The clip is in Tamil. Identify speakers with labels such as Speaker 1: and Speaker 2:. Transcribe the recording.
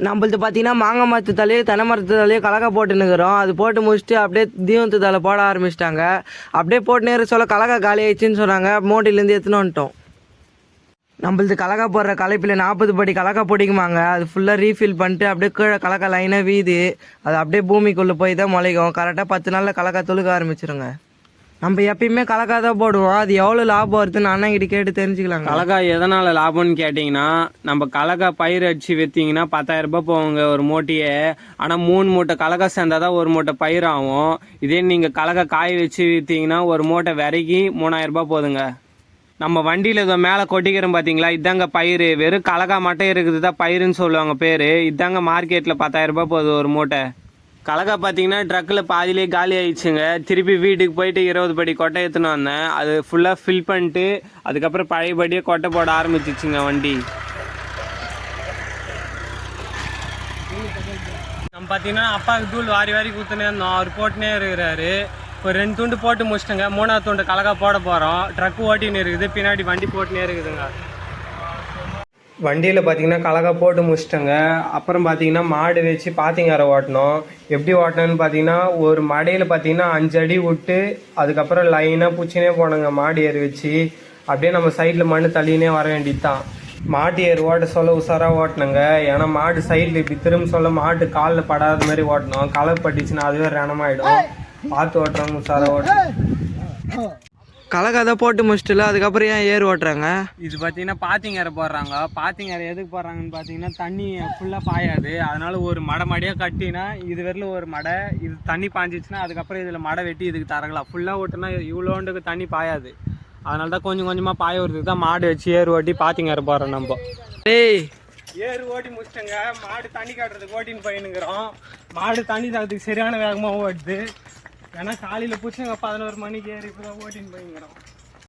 Speaker 1: நம்மளது பார்த்தீங்கன்னா மாங்காய் மரத்து தலையே தென்னை மரத்து தலையே கலக்கா போட்டுன்னுக்குறோம். அது போட்டு முடிச்சுட்டு அப்படியே தீவனத்து தலை போட ஆரம்பிச்சிட்டாங்க. அப்படியே போட்டு நேரம் சொல்ல கலக்கா காலி ஆயிடுச்சுன்னு சொன்னாங்க. மூட்டையிலேருந்து எடுத்துன்னு வந்துட்டோம். நம்மளது கலக்கா போடுற கலைப்பில் 40 படி கலக்கா போட்டிக்குமாங்க. அது ஃபுல்லாக ரீஃபில் பண்ணிட்டு அப்படியே கீழே கலக்கா லைனாக வீது. அது அப்படியே பூமிக்குள்ளே போய் தான் முளைக்கும். கரெக்டாக 10 நாளில் கலக்கா தொழுக்க ஆரம்பிச்சிருங்க. நம்ம எப்பயுமே கலக்கா தான் போடுவோம். அது எவ்வளோ லாபம் வருதுன்னு அண்ணங்கிட்ட கேட்டு தெரிஞ்சுக்கலாங்க.
Speaker 2: கலக்கா எதனால் லாபம்னு கேட்டிங்கன்னா, நம்ம கலக்கா பயிர் அடித்து விற்றீங்கன்னா 10,000 ரூபாய் போவாங்க ஒரு மூட்டையே. ஆனால் 3 மூட்டை கலக்கா சேர்ந்தால் தான் ஒரு மூட்டை பயிர் ஆகும். இதே நீங்கள் கலக்கா காய வச்சு விற்றீங்கன்னா ஒரு மூட்டை விரைக்கி 3,000 ரூபாய் போதுங்க. நம்ம வண்டியில் இதை மேலே கொட்டிக்கிறோம் பார்த்தீங்களா, இதாங்க பயிர். வெறும் கலக்கா மட்டும் இருக்குது தான் பயிருன்னு சொல்லுவாங்க பேர். இதாங்க மார்க்கெட்டில் 10,000 ரூபாய் போகுது ஒரு மூட்டை. கலக்கா பார்த்தீங்கன்னா ட்ரக்கில் பாதியிலே காலி ஆயிடுச்சுங்க. திருப்பி வீட்டுக்கு போயிட்டு 20 படி கொட்டை எடுத்துன்னு வந்தேன். அது ஃபுல்லாக ஃபில் பண்ணிட்டு அதுக்கப்புறம் பழையபடியே கொட்டை போட ஆரம்பிச்சிச்சுங்க வண்டி. நம்ம பார்த்தீங்கன்னா அப்பாவுக்கு தூள் வாரி வாரி ஊற்றுனே இருந்தோம். அவர் போட்டுனே இருக்கிறாரு. ஒரு 2 துண்டு போட்டு முடிச்சிட்டேங்க. 3ஆவது துண்டு கலக்கா போட போகிறோம். ட்ரக் ஓட்டின்னு இருக்குது, பின்னாடி வண்டி போட்டுனே இருக்குதுங்க. வண்டியில் பார்த்தீங்கன்னா கலக்கா போட்டு முடிச்சிட்டேங்க. அப்புறம் பார்த்தீங்கன்னா மாடு வச்சு பாத்திங்கார ஓட்டணும். எப்படி ஓட்டணும்னு பார்த்தீங்கன்னா, ஒரு மடையில் பார்த்தீங்கன்னா 5 அடி விட்டு அதுக்கப்புறம் லைனாக பூச்சினே போனோங்க மாடு ஏறி வச்சு. அப்படியே நம்ம சைடில் மண்ணு தள்ளினே வர வேண்டியது தான். மாட்டு ஏறு ஓட்ட சொல்ல உஷாராக ஓட்டணுங்க. ஏன்னா மாடு சைடில் இப்படி திரும்ப சொல்ல மாட்டு காலில் படாத மாதிரி ஓட்டணும். களை பட்டுச்சுன்னா அதுவே ரணமாயிடும். பார்த்து ஓட்டுறவங்க உஷாராக ஓட்டணும்.
Speaker 1: கலக்கா தான் போட்டு முடிச்சிட்டுல, அதுக்கப்புறம் ஏன் ஏர் ஓட்டுறாங்க?
Speaker 2: இது பார்த்தீங்கன்னா பாத்திங்கரை போடுறாங்க. பாத்திங்கரை எதுக்கு போடுறாங்கன்னு பார்த்தீங்கன்னா, தண்ணி ஃபுல்லாக பாயாது. அதனால ஒரு மடையாக கட்டினா இது வரலும் ஒரு மடை. இது தண்ணி பாஞ்சிச்சுன்னா அதுக்கப்புறம் இதில் மடை வெட்டி இதுக்கு தரலாம். ஃபுல்லாக ஓட்டுனா இவ்வளோண்டுக்கு தண்ணி பாயாது. அதனால தான் கொஞ்சம் கொஞ்சமாக பாய வருதுக்கு தான் மாடு வச்சு ஏர் ஓட்டி பாத்திங்கரை போடுறோம் நம்ம.
Speaker 1: டேய்,
Speaker 2: ஏர் ஓட்டி முடிச்சிட்டங்க. மாடு தண்ணி காட்டுறதுக்கு ஓட்டின்னு போயின்னுக்குறோம். மாடு தண்ணி தாக்கிறதுக்கு சரியான வேகமாக ஓடுது. ஏன்னா காலையில் பிடிச்சங்க 11 மணிக்கு ஏறி இப்போ தான் ஓட்டின்னு போயிங்கிறோம்.